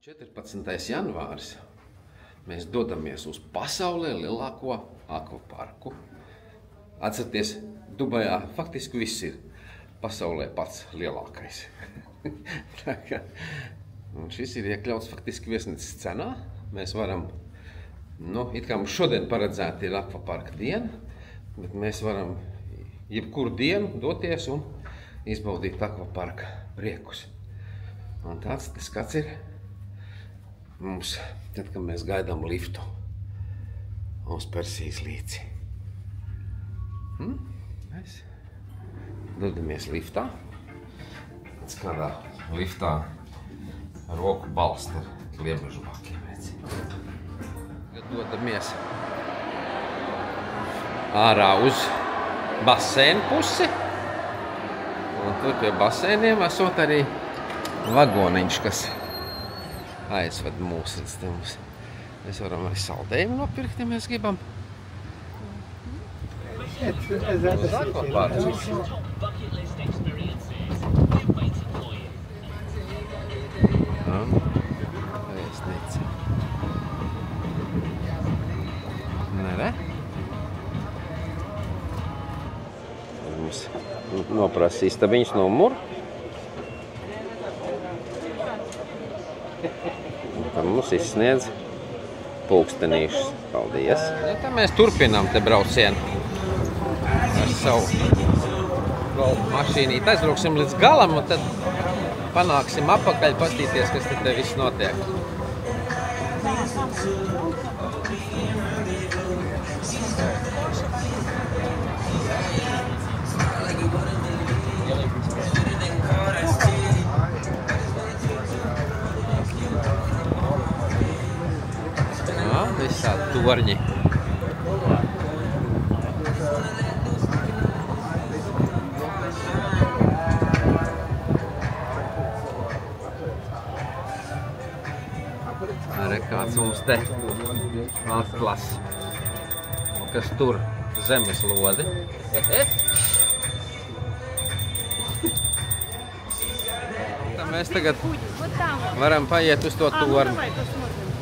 14. janvāris. Mēs dodamies uz pasaulē lielāko akvaparku. Atcerieties, Dubajā faktiski viss ir pasaulē pats lielākais. Un šis ir iekļauts faktiski viesnīcas cenā. Mēs varam, it kā mums šodien paredzēta ir akvaparka diena, bet mēs varam jebkuru dienu doties un izbaudīt akvaparka priekus. Un tāds skats ir mums, tad, kad mēs gaidām liftu uz Persijas līci. Mēs dodamies liftā. Pēc kādā liftā roku balsta ar gliemežvākiem. Dodamies ārā uz basēnu pusi. Un tur pie basēniem esot arī vagoniņš, kas aizved mūs. Mēs varam arī saldējumu nopirkt, ja mēs gribam. Uz akvaparku. Vēstnīca. Nere? Mums noprasa istabiņas numuru. Tad mums izsniedz pulkstenīšus. Paldies! Ja, tad mēs turpinām te braucienu ar savu mašīnīti. Aizbrauksim līdz galam un tad panāksim apakaļ, pastīties, kas te viss notiek. Visādi torņi. Arī kāds mums te atlas, kas tur zemes lodi. Tā mēs tagad varam paiet uz to torni.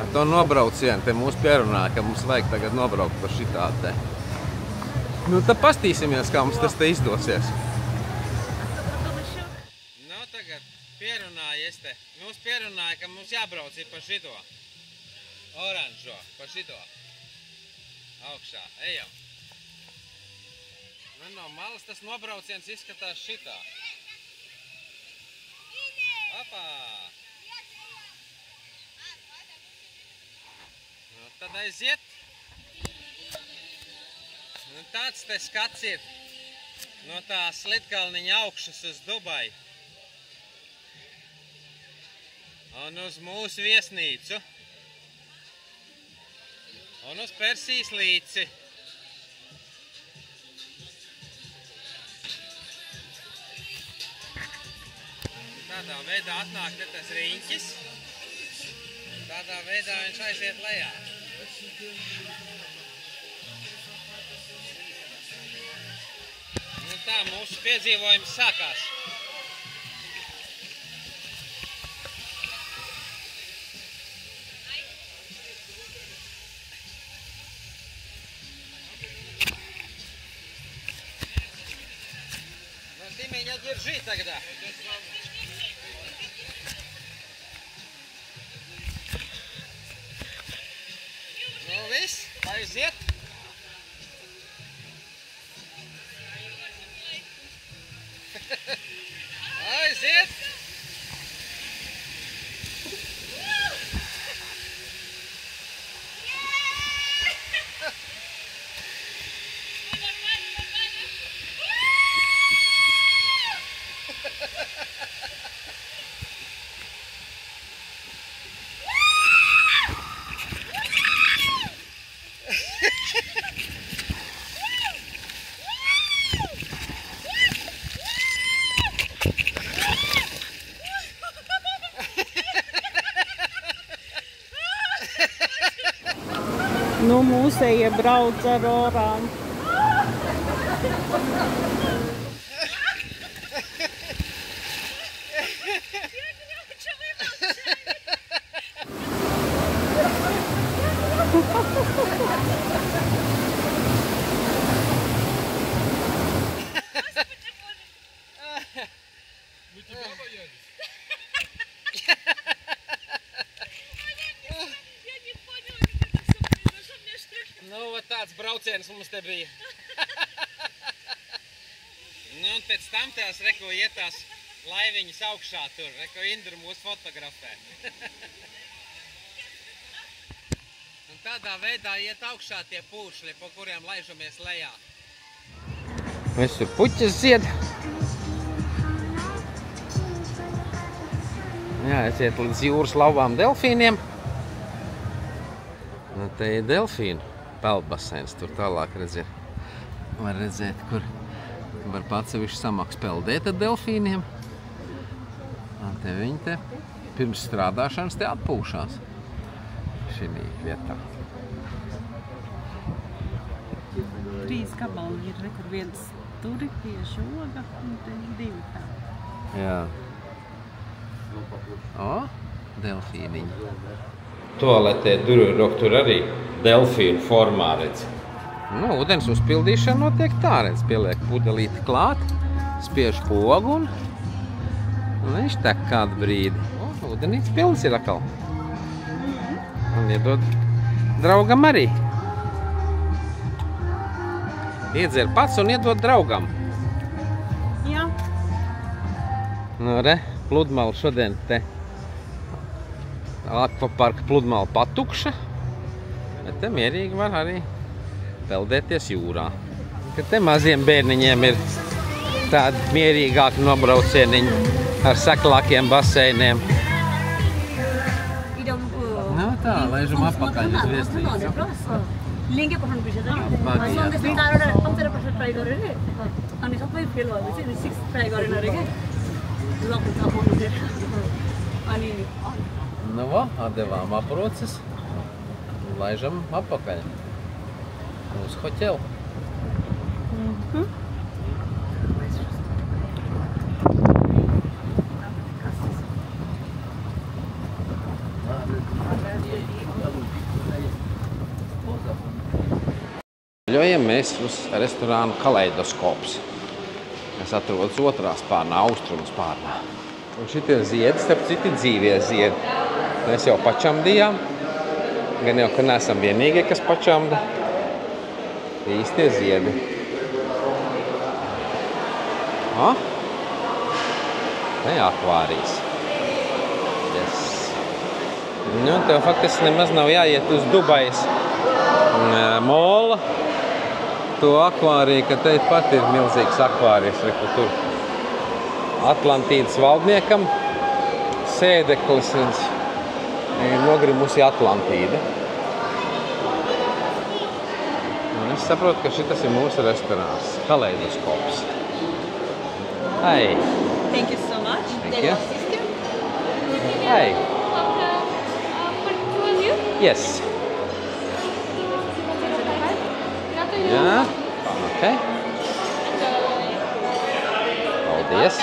Ar to nobraucienu te mūs pierunāja, ka mums vajag tagad nobraukt par šitādu te. Tad pastīsimies, kā mums tas te izdosies. Tagad pierunājies te. Mums pierunāja, ka mums jābrauc ir par šito. Oranžo, par šito. Augšā, ejam. No malas tas nobrauciens izskatās šitā. Opā! Tad aiziet. Tāds te skats ir no tā Slitkalniņa augšas uz Dubaju. Un uz mūsu viesnīcu. Un uz Persijas līci. Tādā veidā atnāk te tas riņķis. Tādā veidā viņš aiziet lejā. Tā mūsu piedzīvojums sākās. Ты меня держи тогда. Viss, aiziet. Aiziet. Mūsējie brauc ar oranžu. tāds brauciens mums te bija. Nu, un pēc tam tās, reko, iet tās laiviņas augšā tur, reko, Indra mūs fotografē. Un tādā veidā iet augšā tie pūšļi, po kuriem laižamies lejā. Visur puķis zied. Jā, aiziet līdz jūras lauvām delfīniem. Nu, te ir delfīnu peldbaseins, tur tālāk redziet. Var redzēt, kur var atsevišķi samaks peldēt ar delfīniem. Un te viņi te pirms strādāšanas te atpūšās šī vietā. 3 kabali ir, kur viens turi tieši oga un te 2 tā. Jā. O, delfīniņi. Toaletē durvīrok tur arī delfīnu formā redz. Nu, ūdens uzpildīšana notiek tā, redz, pieliek pudelīti klāt, spiež pogu un viņš tek kādu brīdi. O, ūdenīts pilns ir atkal. Un iedod draugam arī. Iedzer pats un iedod draugam. Jā. Nu, re, pludmala šodien te akvaparka pludmala patukša, bet te mierīgi var arī peldēties jūrā. Kad te maziem bērniņiem ir tādi mierīgāki nobraucieniņi ar saklākiem baseiniem. Nu tā, laižam apakaļ uz viesnīcu. लिङ्कै पठाउनु पर्छ त नि 4 वर्ष ट्राई गरेँ रे अनि सबै फेल भएपछि 6 ट्राई गरेन रे के लक हुन्छ भन्नुतिर अनि Nu va, atdevām aproces un laižam apakaļ uz hoķeli. Ļojam mēs uz restorānu Kaleidoskops, kas atrodas otrā spārnā, austrumu spārnā. Un šitie ziedi, starp citi dzīvie ziedi. Mēs jau pačamdījām, gan jau, ka neesam vienīgie, kas pačamda. Īstie ziedi. O? Te akvārijas. Yes. Nu, tev faktiski nemaz nav jāiet uz Dubajas mola. To akvāriju, ka te pat ir milzīgs akvārijas, reku tur. Atlantīdas valdniekam sēdeklis ir nogrimusi Atlantīda. Un es saprotu, ka šitas ir mūsu restorāns, Kaleidoskops. Hey. Thank you so much. Thank They you. will assist you. Hey. For 2 of you. Yes. Jā. Ok. Paldies.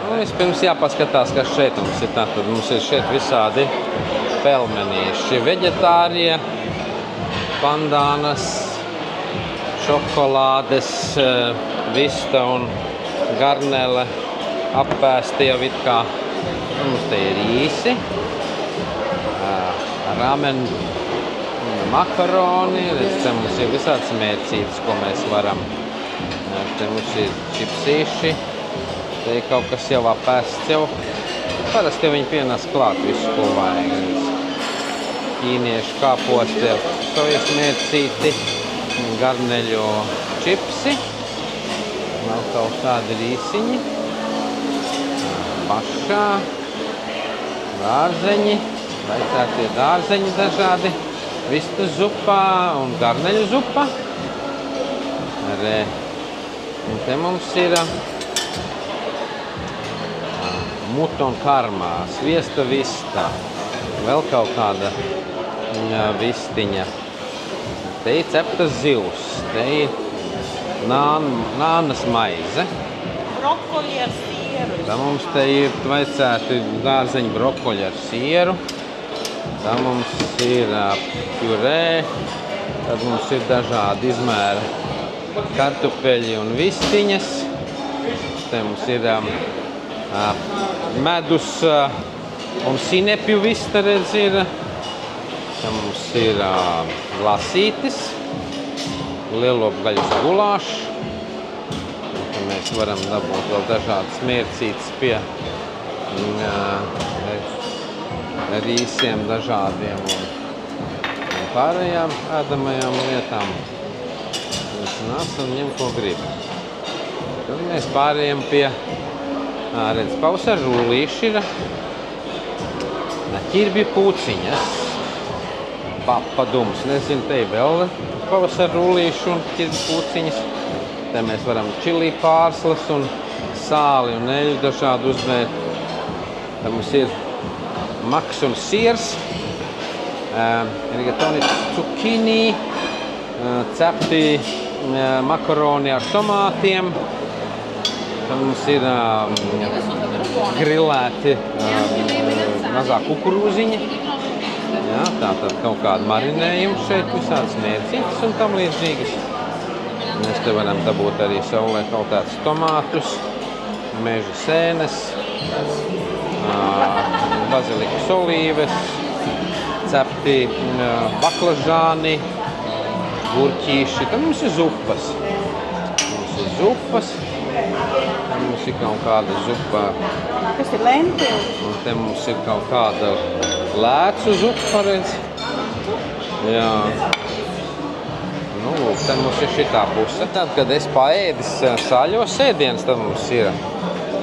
Nu, vispirms jāpaskatās, kas šeit mums ir. Tātad mums ir šeit visādi pelmenīši. Veģetārie, pandānas, šokolādes, vista un garnele appēsti jau it kā. Mums te ir īsi, ramen, makaroni. Te mums ir visāds mērcītes, ko mēs varam. Te mums ir čipsīši. Te ir kaut kas jau apēsts jau. Parasti viņi pienes klāt visu, ko vajag. Ķīniešu kāposti, sojas mērcīti, garneļo čipsi. Vēl kaut kādi rīsiņi. Pašā. Dārzeņi. Vajadzētie dārzeņi dažādi. Vistu zupā un garneļu zupa. Re. Un te mums ir muton karmā, sviesta vista, vēl kaut kāda vistiņa. Te ir ceptas zivs, te ir nānas maize. Brokkoli ar sieru. Tā mums te ir vajadzētu dārzeņu brokoļi ar sieru. Tā mums ir purē, tad mums ir dažādi izmēri kartupeļi un vistiņas. Te mums ir medus un sinepju vista, redz, ir Te mums ir lasītis, lielopgaļas gulāšs. Te mēs varam dabūt vēl dažādas mērcītes pie rīsiem dažādiem un pārējām ēdamajām lietām. Mēs nāc un ņem, ko grib. Tad mēs pārējām pie, redz, pavasara rullīši ir, ķirbju pūciņas, papadums, nezinu, te ir vēl pavasara rullīši un ķirbju pūciņas. Te mēs varam čilī pārslas un sāli un eļu dažādu uzvērt. Te mums ir maks un siers, rigatoni cukini, cepti makaroni ar tomātiem. Tad mums ir grilēti mazā kukurūziņa. Jā, tātad kaut kādu marinējumu šeit, visādas mērcītes un tam līdzīgas. Mēs te varam dabūt arī saulē kautētus tomātus, meža sēnes, bazilikas olīves, cepti baklažāni, gurķīši. Tad mums ir zupas. Te mums ir kaut kāda zupa. Kas ir lentili? Un te mums ir kaut kāda lēcu zupa, redz. Jā. Nu, lūk, tad mums ir šitā puse. Tad, kad es paēdis sāļos ēdienas, tad mums ir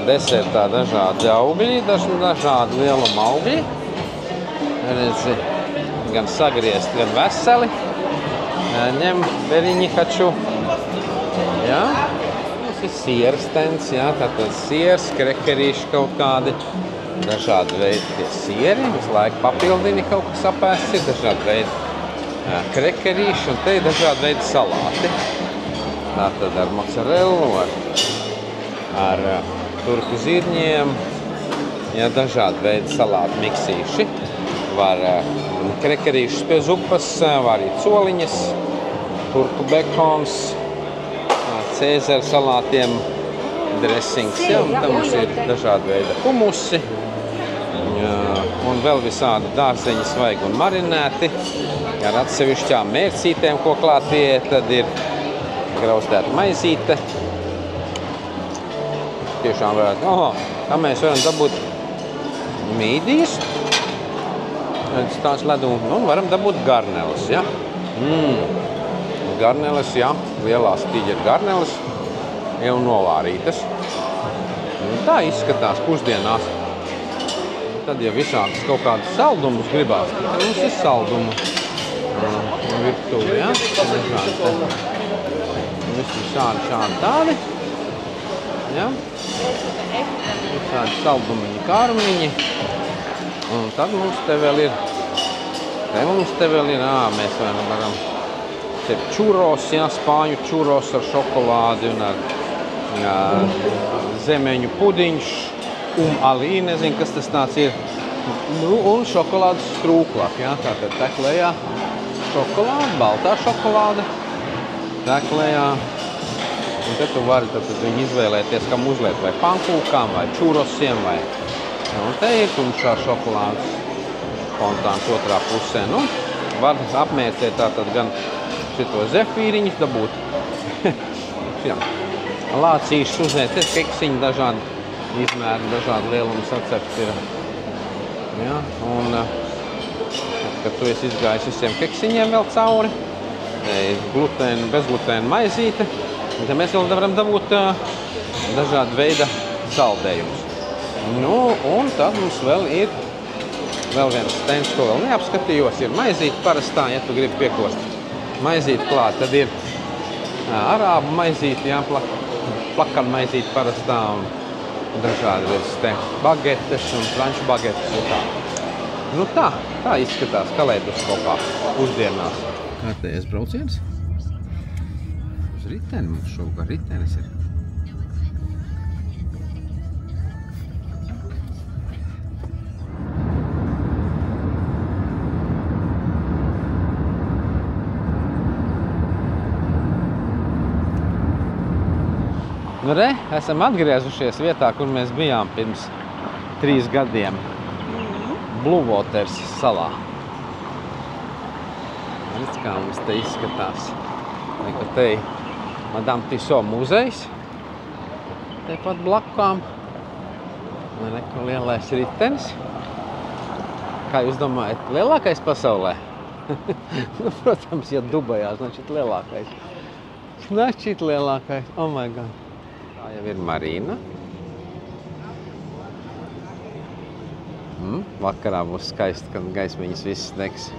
desertā dažādi augļi, dažādi lieluma augļi. Redzi, gan sagriezt, gan veseli. Ņem veriņi haču. Jā. Mums ir sierstens, jā, tātad siers, krekerīši kaut kādi. Dažādi veidi tie sieri, visu laiku papildini kaut kas apēsts, ir dažādi veidi krekerīši un te ir dažādi veidi salāti. Tātad ar mozzarellu, ar turku zirņiem, jā, dažādi veidi salāti miksīši. Var krekerīšus pie zupas, var arī coliņas, turku bekons, cēzara salātiem, dressings, jā, un tam mums ir dažādi veidi humusi, un vēl visādi dārzeņi svaigi un marinēti, ar atsevišķām mērcītēm, ko klāt pie, tad ir grauzdēta maizīte. Tiešām varētu, tā mēs varam dabūt mīdijas, tās ledu, un varam dabūt garneles, ja? Garneles, jā, lielās tīģeru garneles, jau novārītas. Tā izskatās pusdienās. Tad, ja visādas kaut kādas saldumus gribās, tad mums ir saldumu virtuvi, ja? Visi šādi tādi, ja? Visādi saldumiņi, kārmiņi. Un tad mums te vēl ir, mēs varam čuros, jā, spāņu čuros ar šokolādi un ar zemeņu pudiņš, alī, nezinu, kas tas tāds ir, nu, un šokolādes strūklāk, jā, tātad teklējā šokolāde, baltā šokolāde, teklējā, un te tu vari viņu izvēlēties, kam uzliet vai pankūkām, vai čurosiem, vai, un te ir tumšā šokolādes fontāns otrā pusē, nu, var apmērcēt tātad gan šito zefīriņus dabūt, lācīšus uzēt, te keksiņi dažādi izmēri, dažādi lielumi sacepti ir, ja, un, kad tu esi izgājis visiem keksiņiem vēl cauri, bezglutēna maizīte, un te mēs vēl varam dabūt dažādi veida saldējumus. Nu, un tad mums vēl ir viens stends, ko vēl neapskatījos, ir maizīte parastā, ja tu gribi piekost maizīti klāt, tad ir arābu maizīte, jā, plakana maizīte parastā un dažādi bagetes un franču bagetes un tā. Nu tā izskatās kaleidoskopā pusdienās. Kārtējais brauciens? Uz riteni mums šovakar ritenis ir. Nu re, esam atgriezušies vietā, kur mēs bijām pirms 3 gadiem. Blue Waters salā. Redz, kā mums te izskatās. Te Madame Tussauds muzejs. Te pat blakām. Neko lielais ritenis. Kā jūs domājat, lielākais pasaulē? Nu, protams, ja Dubajā, значит lielākais. Значит lielākais. Oh my god. Tā jau ir marīna. Vakarā būs skaisti, kad gaismiņas viss degs.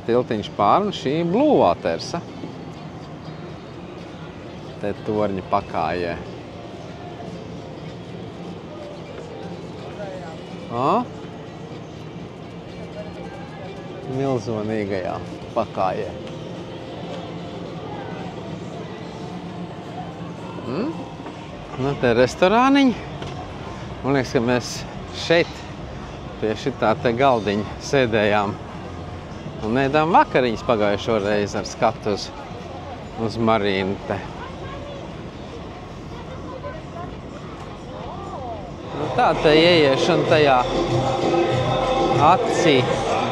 Tiltiņš pāri un šī Blue Waters. Te torņa pakājē. Milzonīgajā pakājē. Nu, te restorāniņi. Man liekas, ka mēs šeit pie šitā te galdiņa sēdējām un ēdām vakariņas pagājušo reizi ar skatu uz marīnu te. Nu, tā te ieiešana tajā acī,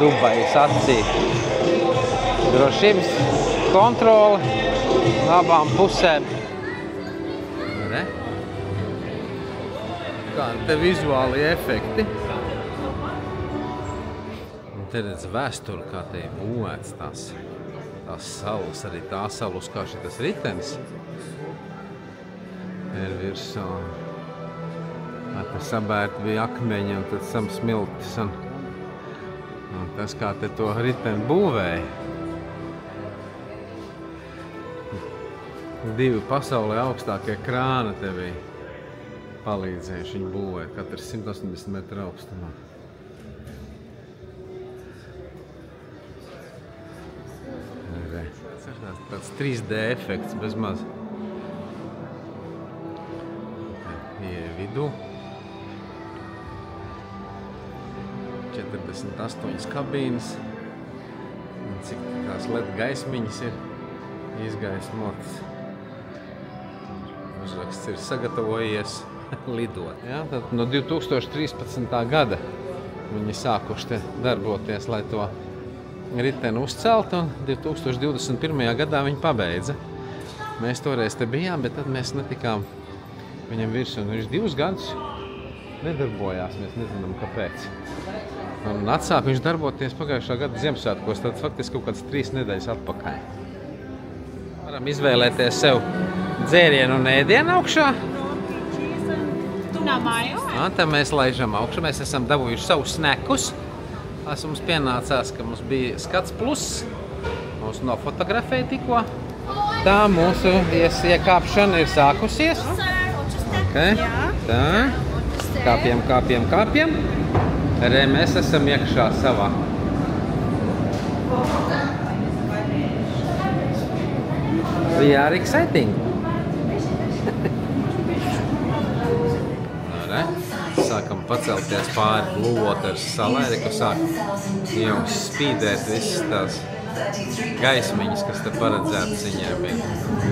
Dubajas acī. Drošības kontrole abām pusēm. Re? Kādi te vizuāli efekti. Un te redz vēsturi, kā te ir būvēts tās salas, arī tā sala, uz kā šitas ritenis ir virsū. Te sabērti bija akmeņi un tad samsmiltis un tas, kā te to riteni būvēja. 2 pasaulē augstākie krāna te bija palīdzējuši viņu būvēt, katrs 180 metru augstumā. Tāds 3D efekts bez maz. Ieja vidū. 48 kabīnes. Un cik tās LED gaismiņas ir izgaismotas. Uzraksts ir sagatavojies lidot. Jā, tad no 2013. gada viņi sākuši te darboties, lai to riteni uzceltu, un 2021. gadā viņi pabeidza. Mēs toreiz te bijām, bet tad mēs netikām viņam virsū. Viņš 2 gadus nedarbojās, mēs nezinām, kāpēc. Un atsāk viņš darboties pagājušā gada Ziemassvētkos, tad faktiski kaut kāds 3 nedēļas atpakaļ. Varam izvēlēties sev dzērienu un ēdienu augšā. Tā mēs laižam augšā. Mēs esam dabūjuši savus snekus. Tas mums pienācās, ka mums bija skats plus. Mums nofotografēja tikko. Tā mūsu iekāpšana ir sākusies. Okay. Tā. Kāpjam, kāpjam, kāpjam. Re, mēs esam iekšā savā. We are exciting. Sākam pacelties pāri Blue Waters salai, ka sāk jau spīdēt visas tās gaismiņas, kas te paredzētas viņiem bija.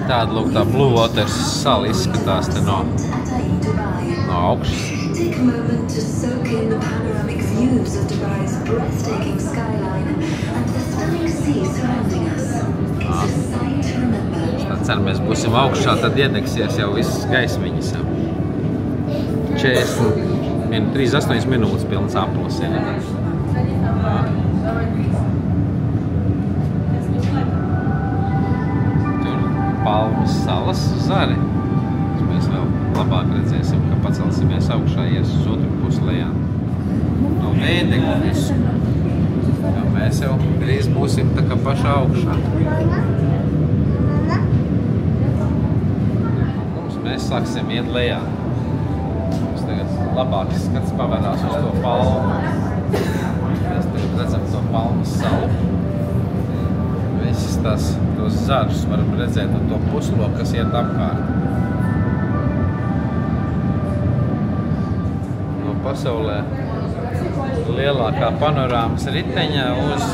Tāda, lūk, tā Blue Waters sala izskatās te no augšas. Tā cer, mēs būsim augšā, tad iedegsies jau visas gaismiņas. 38 minūtes pilns aplis. Tur Palmas salas zari. Mēs vēl labāk redzēsim, ka pacelsimies augšā, ies uz otru pusi lejā. No Vēdekļa visu. Jo mēs jau drīz būsim tā kā pašā augšā. Mēs sāksim iet lejā. Labāks skats pavērās uz to palmu. Mēs tagad redzam to palmas salu. Visas tos zarus varam redzēt un to pusloku, kas iet apkārt. No pasaulē lielākā panorāmas riteņa uz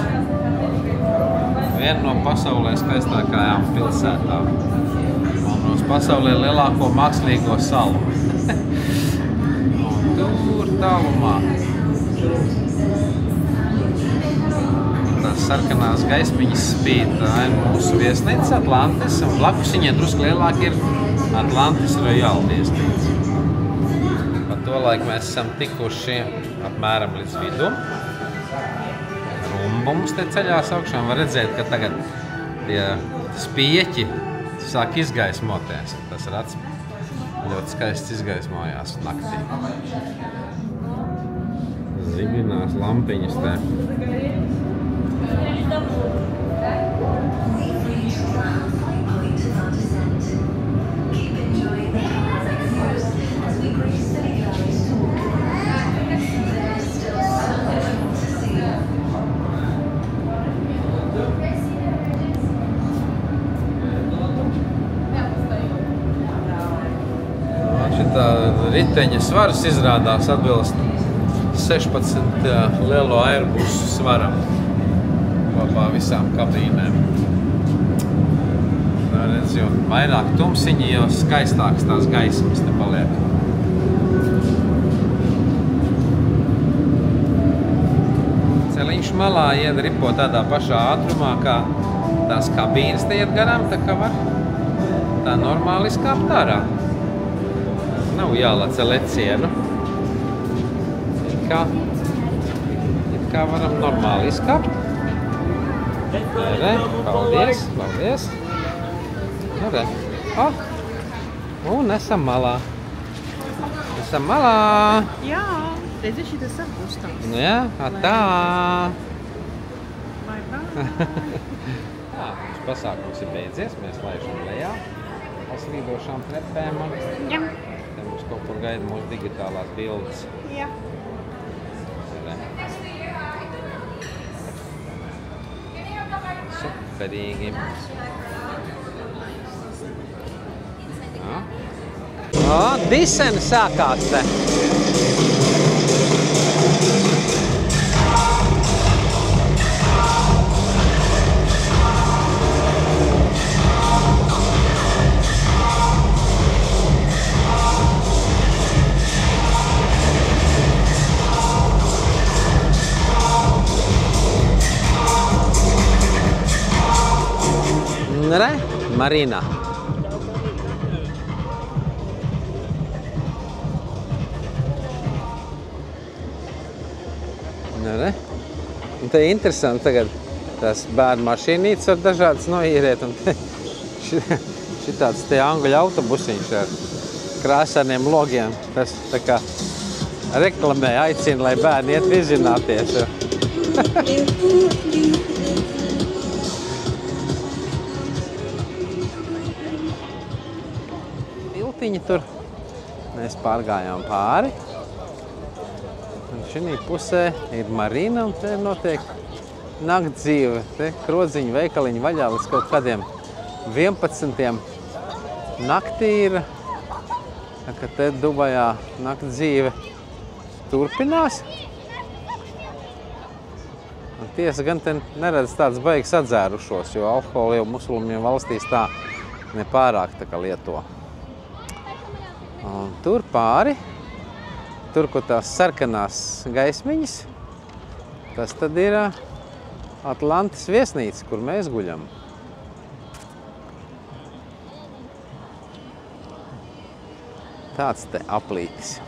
vienu no pasaulē skaistākajām pilsētām. Un uz pasaulē lielāko mākslīgo salu. Tur tālumā. Tā sarkanās gaismiņas spīd. Tā ir mūsu viesnīca Atlantis, un blakus viņai drusku lielāk ir Atlantis Royal viesnīca. Pa to laiku mēs esam tikuši apmēram līdz vidum. Rumbums te ceļās augšā, un var redzēt, ka tagad tie spieķi sāk izgaismoties. Tas rats ļoti skaisti izgaismojās naktī. Zibinās lampiņas te. Šitā riteņa svars izrādās atbilst 16 lielo Airbusu svaram kopā visām kabīnēm. Tā redz, jo vairāk tumsiņi, jo skaistāks tās gaismas te paliek. Celiņš malā iet ripo tādā pašā ātrumā, kā tās kabīnes te iet garām, tā kā var tā normāli izkāpt ārā. Nav jālaca lecienu. It kā varam normāli izkāpt. Re, paldies, paldies. Re. Un esam malā. Esam malā. Jā, redzi, šitas apustās. Jā, tā. Vai tā? Mums pasākums ir beidzies, mēs laižam lejā. Slīdošām trepēm. Jā. Te mums kaut kur gaida mūsu digitālās bildes. Jā. Superīgi. Diseni sākās te. Re, Marina. Re. Un te ir interesanti tagad tās bērnu mašīnītes var dažādas noīrēt. Un te šitāds te angļu autobusiņš ar krāsainiem logiem. Tas tā kā reklamē aicina, lai bērni iet vizināties. Tiltiņi tur. Mēs pārgājām pāri. Un šī pusē ir marina un te notiek naktdzīve. Te krodziņu veikaliņu vaļā līdz kaut kādiem 11. naktī ir. Ka te Dubajā naktdzīve turpinās. Un tiesa gan te neredz tāds baigs atzērušos, jo alkoholu jau musulmaņu valstīs tā nepārāk tā kā lieto. Un tur pāri, tur, kur tās sarkanās gaismiņas, tas tad ir Atlantis viesnīca, kur mēs guļam. Tāds te aplītis.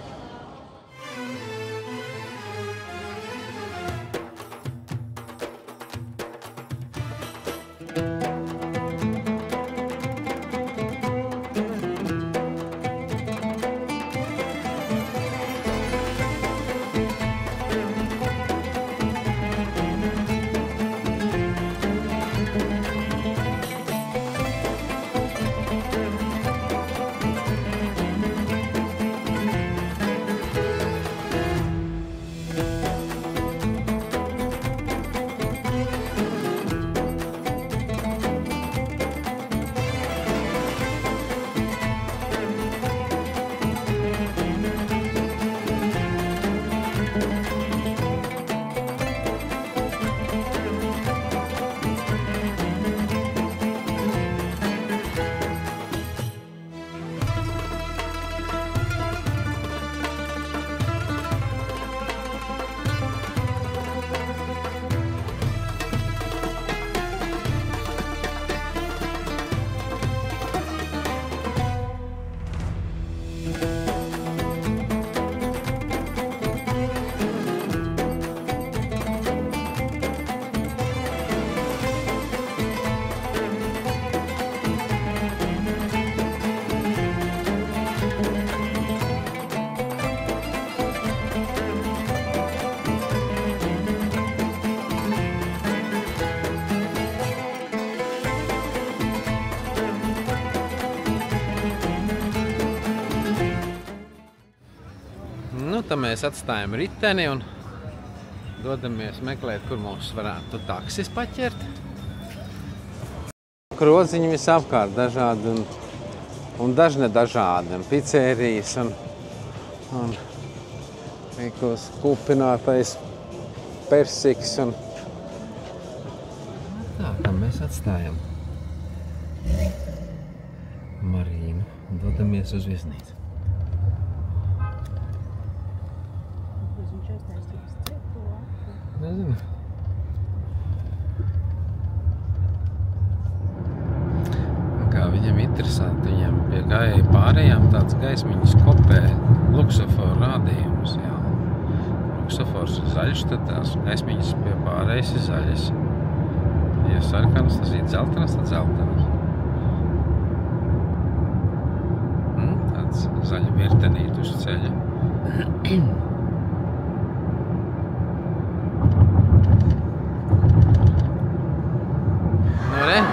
mēs atstājam riteni un dodamies meklēt, kur mums varētu taksis paķert. Kroziņi visapkārt dažādi un dažne dažādi. Pizzerijas un ikos kūpinātais persiks un tā, kā mēs atstājam Marīnu un dodamies uz viesnīcu. Nezinu. Kā viņam interesanti, viņam pie gājēji pārējām tāds gaismiņas kopē luksoforu rādījumus, jā. Luksofors ir zaļš, tad tās gaismiņas pie pārējas ir zaļas. Ja sarkanas, tas ir dzeltenas, tad dzeltenas. Tāds zaļa virtenīt uz ceļa.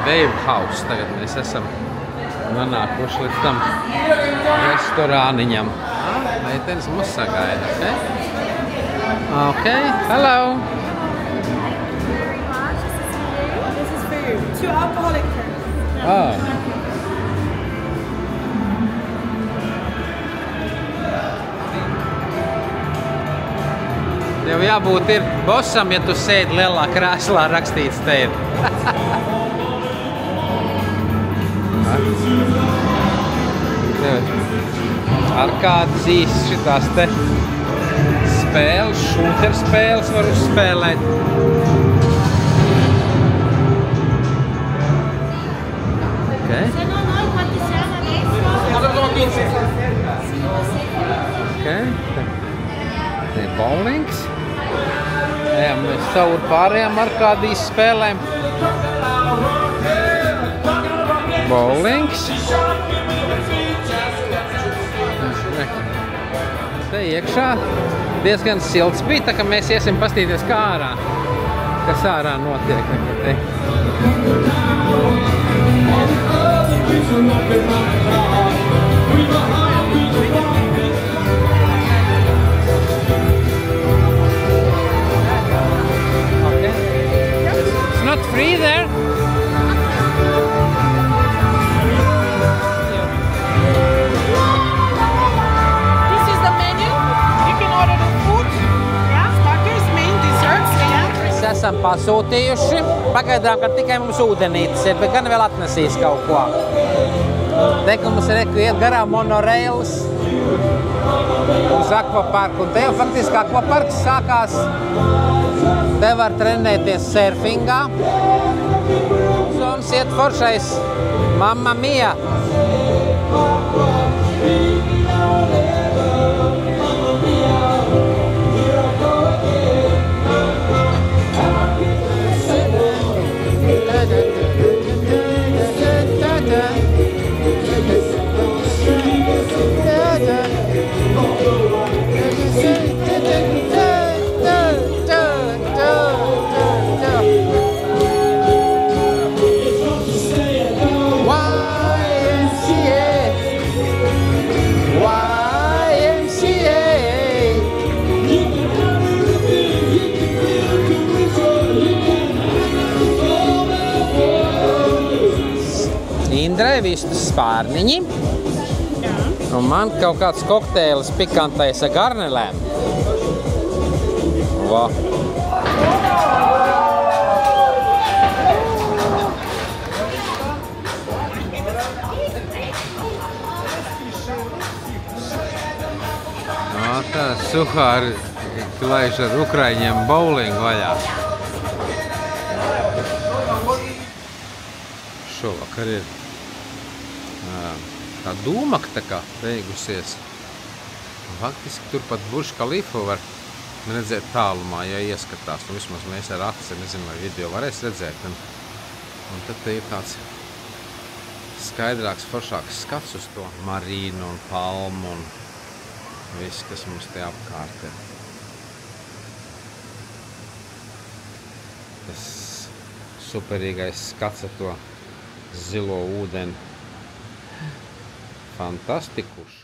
Wave House. Tagad mēs esam nonākuši līdz tam restorāniņam. Meitenes mūs sagaida, ok? Hello! This is for you. 2 alcoholic drinks. Oh. Tev jābūt ir bosam, ja tu sēdi lielā krēslā rakstīts te ir. Ar kādas īsti šitās te spēles, šūter spēles var uzspēlēt. Okay. Okay. Te ir bowlings. Ejam mēs cauri pārējām ar kādīs spēlēm. Bowlings. Te iekšā diezgan silts bija, tā ka mēs iesim pastīties kā ārā, kas ārā notiek. Te. Okay. It's not free there. Esam pasūtījuši. Pagaidām, ka tikai mums ūdenītis ir, bet gan vēl atnesīs kaut ko. Te, ka mums ir iet garām monoreils uz akvaparku. Un te jau faktiski akvaparks sākās. Te var trenēties surfingā. Un iet foršais Mamma Mia. Indrai vistas spārniņi. Un man kaut kāds kokteilis pikantais ar garnelēm. Va. Tā Suhāri laiž ar ukraiņiem bowlingu vaļā. Šovakar ir tā dūmakta kā beigusies. Faktiski turpat Burj Khalifu var redzēt tālumā, ja ieskatās. Un vismaz mēs ar aci, nezinu, vai video varēs redzēt. Un tad te ir tāds skaidrāks, foršāks skats uz to marīnu un palmu un viss, kas mums te apkārt ir. Tas superīgais skats ar to zilo ūdeni. Fantastikus!